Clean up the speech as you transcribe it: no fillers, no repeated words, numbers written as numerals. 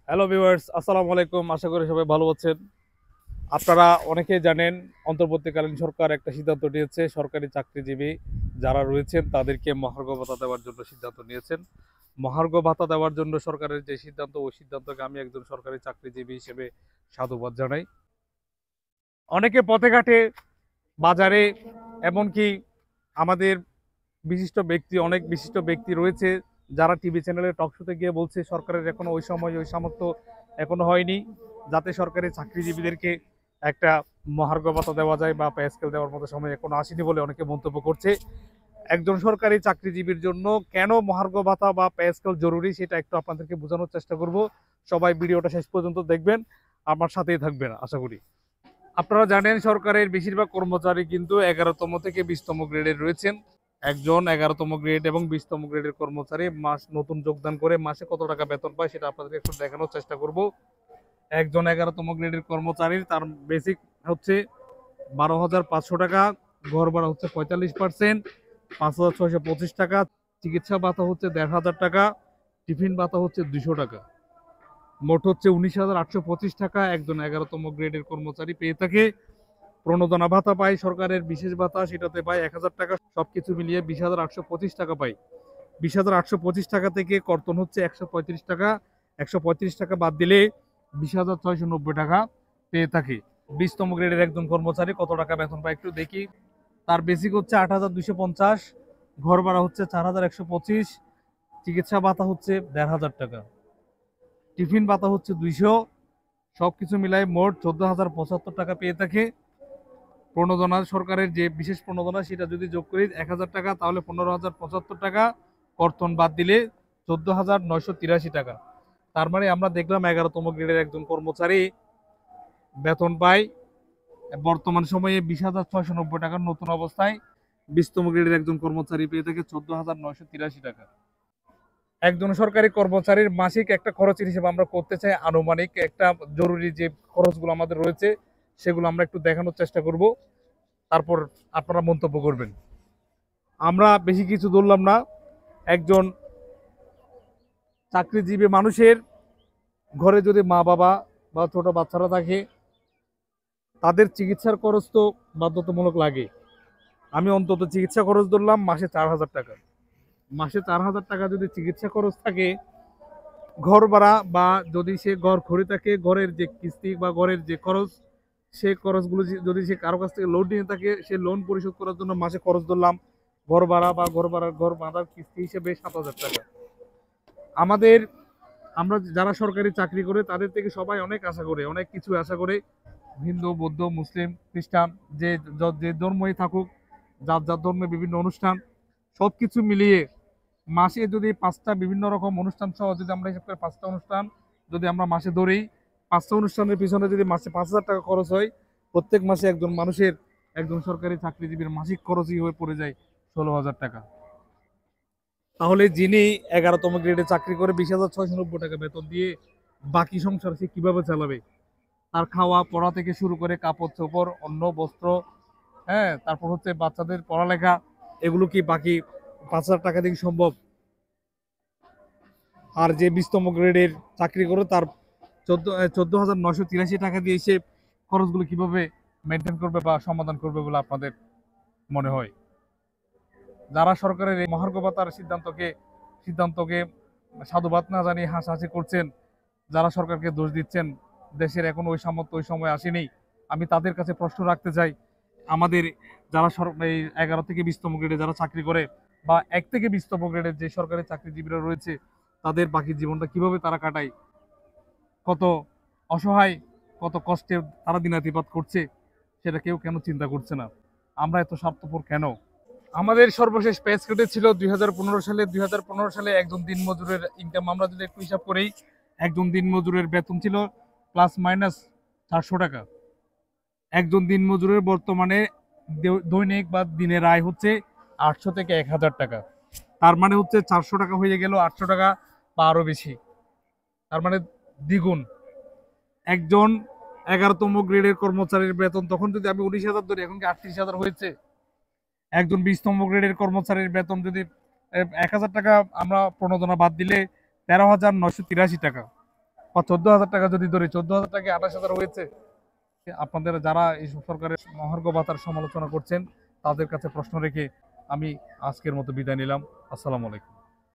Hello viewers, আসসালামু আলাইকুম। আশা করি সবাই ভালো আছেন। আপনারা অনেকেই জানেন, অন্তর্বর্তীকালীন সরকার একটা সিদ্ধান্ত নিয়েছে। সরকারি চাকরিজীবী যারা রয়েছেন তাদেরকে মহার্ঘ ভাতা দেওয়ার জন্য সিদ্ধান্ত নিয়েছেন। মহার্ঘ ভাতা দেওয়ার জন্য সরকারের যে সিদ্ধান্ত, ওই সিদ্ধান্তকে আমি একজন সরকারি চাকরিজীবী হিসেবে সাধুবাদ জানাই। অনেকে পথে ঘাটে, বাজারে, এমনকি আমাদের অনেক বিশিষ্ট ব্যক্তি রয়েছে যারা টিভি চ্যানেলে টক শোতে গিয়ে বলছে সরকারের এখনো ওই সময় ওই সামর্থ্য এখনো হয়নি যাতে সরকারি চাকরিজীবীদেরকে একটা মহার্ঘ ভাতা দেওয়া যায় বা পে স্কেল দেওয়ার মতো সময় এখনো আসেনি বলে অনেকে মন্তব্য করছে। একজন সরকারি চাকরিজীবীর জন্য কেন মহার্ঘ ভাতা বা পে স্কেল জরুরি সেটা একটু আপনাদেরকে বোঝানোর চেষ্টা করব। সবাই ভিডিওটা শেষ পর্যন্ত দেখবেন, আমার সাথেই থাকবেন আশা করি। আপনারা জানেন সরকারের বেশিরভাগ কর্মচারী কিন্তু 11তম থেকে 20তম গ্রেডের রয়েছেন। একজন 11তম গ্রেড এবং 20তম গ্রেডের কর্মচারী নতুন যোগদান করে মাসে কত টাকা বেতন পায় সেটা আপনাদের একটু দেখানোর চেষ্টা করব। একজন 11তম গ্রেডের কর্মচারীর তার বেসিক হচ্ছে 12,500 টাকা, ঘর ভাড়া হচ্ছে 45%, 5,625 টাকা, চিকিৎসা ভাতা হচ্ছে 1,500 টাকা, টিফিন ভাতা হচ্ছে 200 টাকা, মোট হচ্ছে 19,825 টাকা একজন 11তম গ্রেডের কর্মচারী পেয়ে থাকে। প্রণোদনা ভাতা পায়, সরকারের বিশেষ ভাতা সেটাতে পায় 1,000 টাকা, সবকিছু মিলিয়ে 20,825 টাকা পায়। 20,825 টাকা থেকে কর্তন হচ্ছে 135 টাকা। 135 টাকা বাদ দিলে 20,690 টাকা পেয়ে থাকে। 20তম গ্রেডের একজন কর্মচারী কত টাকা বেতন পায় একটু দেখি। তার বেসিক হচ্ছে 8,250, ঘর ভাড়া হচ্ছে 4,125, চিকিৎসা ভাতা হচ্ছে 1,500 টাকা, টিফিন ভাতা হচ্ছে 200, সবকিছু মিলাই মোট 14,075 টাকা পেয়ে থাকে। প্রণোদনা, সরকারের যে বিশেষ প্রণোদনা সেটা যদি যোগ করি 1,000 টাকা, তাহলে 15,075 টাকা, কর্তন বাদ দিলে 14,983 টাকা। তার মানে আমরা দেখলাম 11তম গ্রেডের একজন কর্মচারী বেতন পায় বর্তমান সময়ে 20,690 টাকার নতুন অবস্থায়। 20তম গ্রেডের একজন কর্মচারী পেয়ে থাকে 14,983 টাকা। একজন সরকারি কর্মচারীর মাসিক একটা খরচের হিসেবে আমরা করতে চাই, আনুমানিক একটা জরুরি যে খরচগুলো আমাদের রয়েছে সেগুলো আমরা একটু দেখানোর চেষ্টা করব, তারপর আপনারা মন্তব্য করবেন। আমরা বেশি কিছু ধরলাম না। একজন চাকরিজীবী মানুষের ঘরে যদি মা বাবা বা ছোট বাচ্চারা থাকে, তাদের চিকিৎসার খরচ তো বাধ্যতামূলক লাগে। আমি অন্তত চিকিৎসা খরচ ধরলাম মাসে 4,000 টাকা। মাসে 4,000 টাকা যদি চিকিৎসা খরচ থাকে, ঘর ভাড়া বা যদি সে ঘর খড়ে থাকে, ঘরের যে কিস্তি বা ঘরের যে খরচ, সেই খরচগুলো যদি সে কারো কাছ থেকে লোন নিয়ে থাকে, সে লোন পরিশোধ করার জন্য মাসে খরচ ধরলাম ঘর ভাড়া বা ঘর বাঁধার কিস্তি হিসেবে 7,000 টাকা। আমাদের, আমরা যারা সরকারি চাকরি করে তাদের থেকে সবাই অনেক আশা করে, অনেক কিছু আশা করে। হিন্দু, বৌদ্ধ, মুসলিম, খ্রিস্টান, যে যে ধর্মই থাকুক, যার যার ধর্মে বিভিন্ন অনুষ্ঠান, সব কিছু মিলিয়ে মাসে যদি 5টা বিভিন্ন রকম অনুষ্ঠান সহ যদি আমরা হিসাব করে 5টা অনুষ্ঠান যদি আমরা মাসে ধরি, 5টা অনুষ্ঠানের পিছনে যদি মাসে 5,000 টাকা খরচ হয়, প্রত্যেক মাসে একজন মানুষের, একজন সরকারি চাকরিজীবীর মাসিক খরচই হয়ে পড়ে যায় 16,000 টাকা। তাহলে যিনি 11তম গ্রেডে চাকরি করে 20,690 টাকা বেতন দিয়ে বাকি সংসার সে কিভাবে চালাবে? তার খাওয়া পড়া থেকে শুরু করে কাপড় চোপড়, অন্ন বস্ত্র, হ্যাঁ, তারপর হচ্ছে বাচ্চাদের পড়ালেখা, এগুলো কি বাকি 5,000 টাকা দিয়ে সম্ভব? আর যে 20তম গ্রেডের চাকরি করে তার 14,983 টাকা দিয়ে সে খরচগুলো কিভাবে মেনটেন করবে বা সমাধান করবে বলে আপনাদের মনে হয়? যারা সরকারের এই মহার্ঘ ভাতার সিদ্ধান্তকে সাধুবাদ না জানিয়ে হাসাহাসি করছেন, যারা সরকারকে দোষ দিচ্ছেন, দেশের এখন ওই সামর্থ্য ওই সময় আসেনি, আমি তাদের কাছে প্রশ্ন রাখতে চাই। আমাদের যারা এই 11 থেকে 20তম গ্রেডে যারা চাকরি করে বা 1 থেকে 20তম গ্রেডের যে সরকারি চাকরিজীবীরা রয়েছে, তাদের বাকি জীবনটা কিভাবে তারা কাটায়, কত অসহায়, কত কষ্টে তারা দিনাতিপাত করছে, সেটা কেউ কেন চিন্তা করছে না? আমরা এত স্বার্থপর কেন? আমাদের সর্বশেষ পে স্কেলে ছিল 2015 সালে। 2015 সালে একজন দিনমজুরের ইনকাম আমরা যদি একটু হিসাব করি, একজন দিনমজুরের বেতন ছিল প্লাস মাইনাস 400 টাকা। একজন দিনমজুরের বর্তমানে দৈনিক বা দিনের আয় হচ্ছে 800 থেকে 1,000 টাকা। তার মানে হচ্ছে 400 টাকা হয়ে গেল 800 টাকা বা আরো বেশি, তার মানে দ্বিগুণ। একজন 11তম গ্রেডের কর্মচারীর বেতন তখন যদি আমি 19,000 ধরি, এখন কি 38,000 হয়েছে? একজন 20তম গ্রেডের কর্মচারীর বেতন যদি 1,000 টাকা আমরা প্রণোদনা বাদ দিলে 13,983 টাকা। বা 14,000 টাকা যদি ধরি, 14,000 টাকা 28,000 হয়েছে। আপনাদের যারা এই সরকারের মহার্ঘ ভাতার সমালোচনা করছেন তাদের কাছে প্রশ্ন রেখে আমি আজকের মতো বিদায় নিলাম। আসসালামু আলাইকুম।